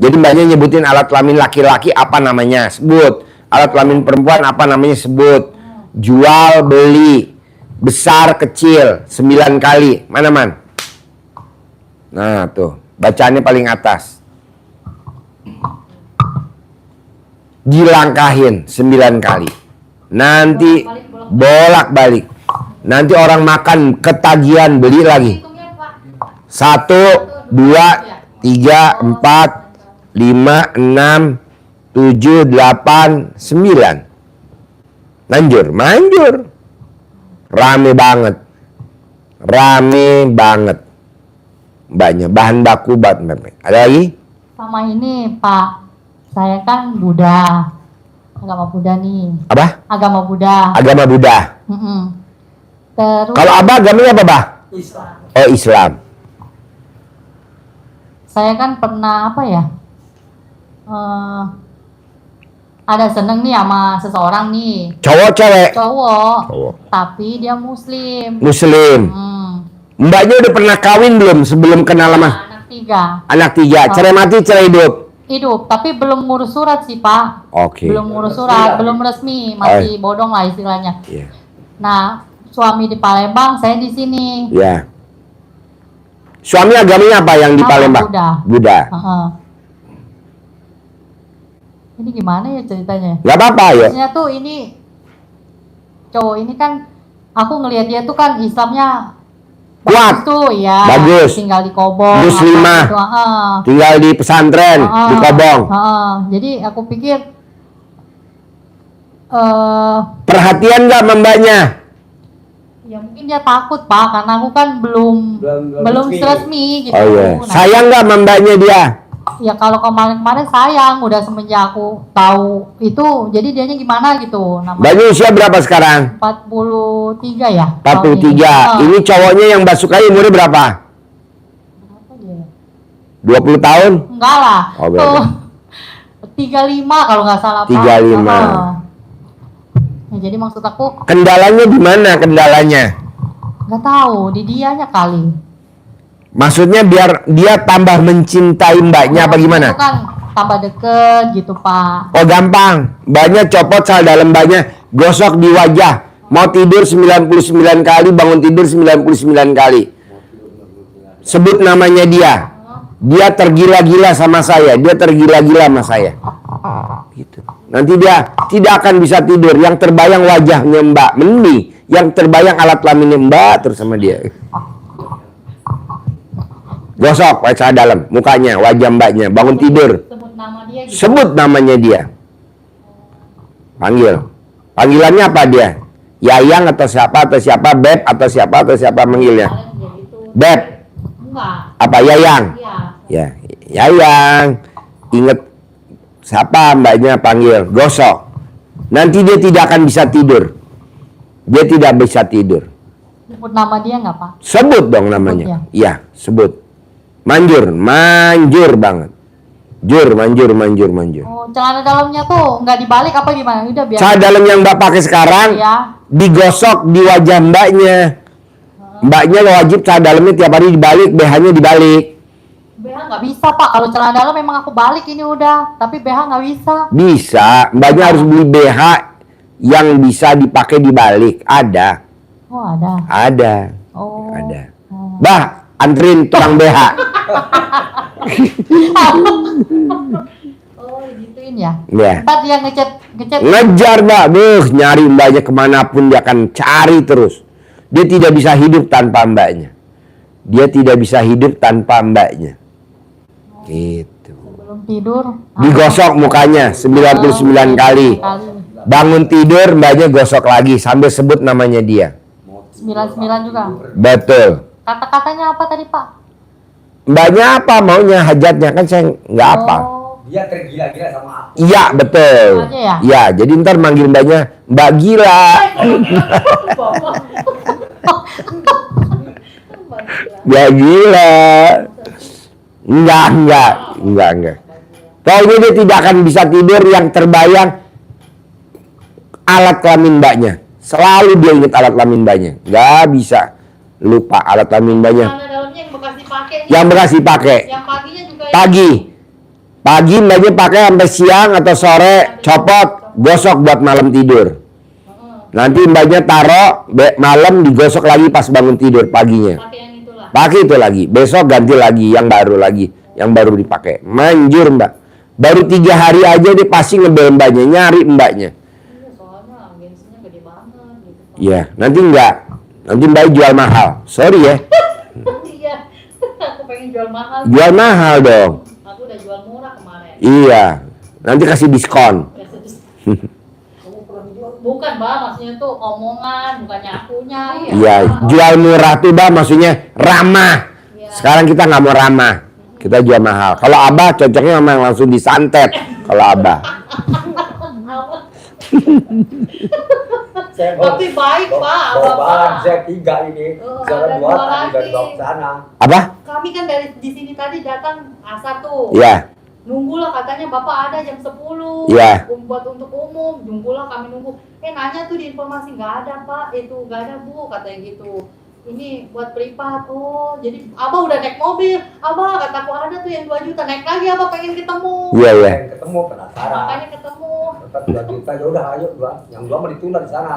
Jadi mbaknya nyebutin alat kelamin laki-laki apa namanya, sebut. Alat kelamin perempuan apa namanya, sebut. Jual, beli, besar, kecil, 9 kali. Mana, Man? Nah, tuh. Bacaannya paling atas. Dilangkahin 9 kali. Nanti bolak-balik. Nanti orang makan ketagihan beli lagi. 1, 2, 3, 4, 5, 6, 7, 8, 9. Manjur. Rame banget. Mbaknya bahan baku buat pempek. Ada lagi? Sama ini, Pak. Saya kan Buddha. Agama Buddha nih. Apa? Agama Buddha. Agama Buddha. Terus Kalau Abah agamanya apa, Bah? Islam. Oh, Islam. saya kan pernah apa ya? Ada seneng nih sama seseorang nih. Cowok cewek? Cowok. Cowok. Tapi dia muslim. Muslim. Mbaknya udah pernah kawin belum sebelum kenal sama Anak 3. anak 3? Cerai mati, cerai hidup? Hidup, tapi belum ngurus surat sih, Pak. Oke. Belum ngurus surat, belum resmi, masih bodong lah istilahnya. Iya. Nah, suami di Palembang, saya di sini. Ya. Suami agamanya apa yang di Apa? Palembang? Buddha. Buddha. Heeh. Ini gimana ya ceritanya? Gak apa-apa ya. Maksudnya tuh ini cowok ini kan aku ngelihat dia tuh kan Islamnya Kuat. bagus tuh ya. Bagus. Tinggal di Kobong. Muslimah. apa gitu, heeh. Tinggal di pesantren, di Kobong. Heeh. Jadi aku pikir Perhatian gak sama mbaknya? ya mungkin dia takut, Pak, karena aku kan belum resmi gitu. Oh iya. Nah, Sayang gak sama mbaknya dia? ya kalau kemarin-kemarin sayang, udah semenjak aku tahu itu, jadi dianya gimana gitu. Mbaknya usia berapa sekarang? 43 ya. 43. Ini cowoknya yang Mbak sukai umurnya berapa? Berapa dia? 20 tahun? Enggak lah. Oh, berapa? 35 kalau nggak salah, Pak. 35. Ya, jadi maksud aku Kendalanya di mana kendalanya? nggak tahu, di dianya kali. Maksudnya biar dia tambah mencintai mbaknya apa gimana? Itu kan tambah deket gitu, Pak. Oh gampang, mbaknya copot sal dalam mbaknya, gosok di wajah. Mau tidur 99 kali, bangun tidur 99 kali. Sebut namanya dia. Dia tergila-gila sama saya, dia tergila-gila sama saya. Gitu. Nanti dia tidak akan bisa tidur, yang terbayang wajahnya mbak, mending yang terbayang alat kelaminnya mbak terus sama dia. Gosok wajah dalam, mukanya, wajah mbaknya, bangun tidur. Sebut nama dia gitu. Sebut namanya dia. Panggil. Panggilannya apa dia? Yayang atau siapa, Beb atau siapa manggilnya? Paling dia itu. Beb, Enggak. apa Yayang? Iya. Ya, Yayang. ingat siapa mbaknya, panggil, gosok. Nanti dia tidak akan bisa tidur. Dia tidak bisa tidur. Sebut nama dia nggak Pak? Sebut dong namanya. Iya, sebut. Manjur, manjur banget. Manjur. Oh, celana dalamnya tuh nggak dibalik apa gimana? Udah biar. Celana dalam yang mbak pakai sekarang Ya. digosok di wajah mbaknya. Mbaknya lo wajib celana dalamnya tiap hari dibalik, BH-nya dibalik. BH nggak bisa Pak. Kalau celana dalam memang aku balik ini udah, tapi BH nggak bisa. Bisa, mbaknya harus beli BH yang bisa dipakai dibalik. Ada. Oh ada. Ada. Oh. Ada. Oh. Bah, antrin tukang BH. Oh gituin ya. Ya. Ntar dia ngecat. Ngejar mbak, nyari mbaknya kemanapun dia akan cari terus. Dia tidak bisa hidup tanpa mbaknya. Dia tidak bisa hidup tanpa mbaknya. Gitu. Sebelum tidur. Digosok mukanya 99 kali. Bangun tidur mbaknya gosok lagi sambil sebut namanya dia. 99 juga. Betul. Kata-katanya apa tadi Pak? Mbaknya apa maunya, hajatnya, kan saya nggak apa. Oh. Dia tergila-gila sama aku. Iya betul. Itu aja ya? Iya, jadi ntar manggil mbaknya Mbak Gila. Mbak Gila. Enggak. Pokoknya dia tidak akan bisa tidur yang terbayang alat kelamin mbaknya. Selalu dia ingat alat kelamin mbaknya. Nggak bisa lupa alat kelamin mbaknya. Celana dalamnya yang bekas dipakai. Yang bekas dipakai. Yang paginya juga. Pagi mbaknya pakai sampai siang atau sore, copot, gosok buat malam tidur. Nanti mbaknya taruh, malam digosok lagi pas bangun tidur paginya. Pakai yang itulah. Pakai itu lagi, besok ganti lagi, yang baru lagi, yang baru dipakai. Manjur mbak. Baru 3 hari aja dia pasti ngebel mbaknya, nyari mbaknya. Iya, soalnya agensinya gede banget gitu. Iya, nanti enggak. Nanti mbak jual mahal. Sorry ya. Iya. Aku pengen jual mahal. Jual mahal dong. Aku udah jual murah kemarin. Iya. Nanti kasih diskon. Bukan, Mbak, maksudnya tuh omongan, bukannya akunya. Iya, jual murah tuh mbak maksudnya ramah. Iya. Sekarang kita nggak mau ramah. Kita jual mahal. Kalau abah cocoknya sama yang langsung disantet. Kalau abah. Tapi baik, Pak. Bahan saya 3 ini. Saya Ada 2 dua tadi dari lagi. bawah sana. Apa? Kami kan dari di sini tadi datang asar tuh. Iya. Nunggulah katanya Bapak ada jam 10. Iya. Buat untuk umum. Nunggulah kami nunggu. Nanya tuh di informasi nggak ada Pak. Itu nggak ada Bu katanya gitu. Ini buat privat. Oh, jadi Abah udah naik mobil. Abah kataku ada tuh yang 2 juta. Naik lagi Abah pengen ketemu. Iya. Pengen ketemu penasaran. Makanya ketemu. Tetap 2 juta ya udah ayo 2. Yang 2 mau ditunda di sana.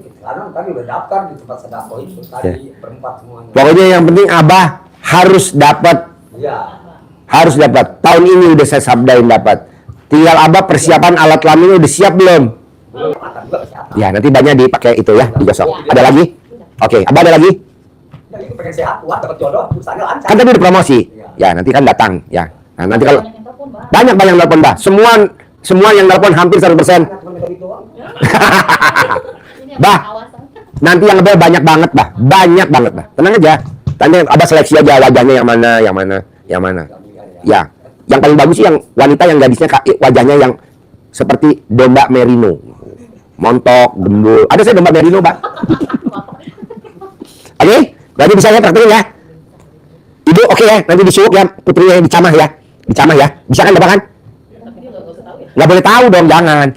Sekarang tadi udah daftar di tempat sedekah itu tadi berempat semuanya. Pokoknya yang penting abah harus dapat. Iya. Harus dapat. Tahun ini udah saya sabdain dapat. Tinggal abah persiapan alat kelamin udah siap belum? Makan juga kesehatan. Ya nanti banyak dipakai itu ya, digosok. Ada lagi? Oke, abah ada lagi? Ya itu pengen sehat, kuat, dapat jodoh, usahanya lancar. Kan tadi udah promosi. Ya nanti kan datang. Ya. Nah, nanti kalau Banyak yang telepon, Mbak. banyak nelpon mbak. Semua yang nelpon hampir 100%. Cuma minta gitu doang. Ini yang Bah. kawasan. Nanti yang ngebel banyak banget bah. Banyak banget bah. Tenang aja. Nanti abah seleksi aja wajahnya yang mana. Ya. Yang paling bagus sih yang wanita yang gadisnya wajahnya yang seperti domba merino. Montok, gembul. Ada saya domba merino, Pak. Oke, berarti bisa ya praktekin ya. Ibu oke ya, nanti disuruh ya putrinya dicamah ya. Dicamah ya. Bisa kan Bapak kan? Nggak boleh tahu dong, jangan.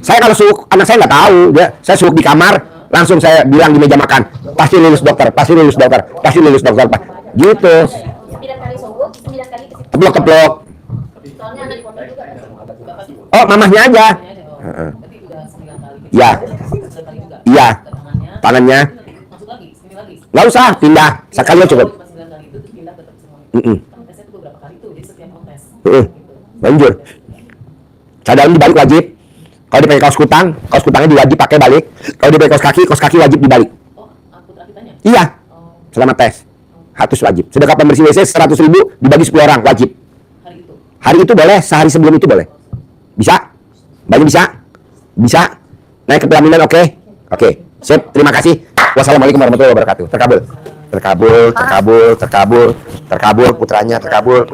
Saya kalau suruh anak saya nggak tahu, ya. Saya suruh di kamar, langsung saya bilang di meja makan, pasti lulus dokter, pasti lulus dokter, pasti lulus dokter, Pak. Gitu. 9 kali subuh, 9 kali ke situ. Keplok-keplok. Soalnya ada di foto juga. Oh, mamahnya aja. Heeh. Ya. Iya. Tangannya. Nggak usah, pindah. Sekali aja cukup. Lanjut. Cadang dibalik wajib. Kalau dipakai kaos kutangnya diwajib pakai balik. Kalau dipakai kaos kaki wajib dibalik. Iya. Selama tes. Harus wajib. Sedekah pembersih WC 100.000 dibagi 10 orang wajib. Hari itu boleh, sehari sebelum itu boleh. Bisa? Banyak bisa? Bisa? Naik ke pelaminan oke? Oke. Sip, terima kasih. Wassalamualaikum warahmatullahi wabarakatuh. Terkabul. Terkabul putranya, terkabul.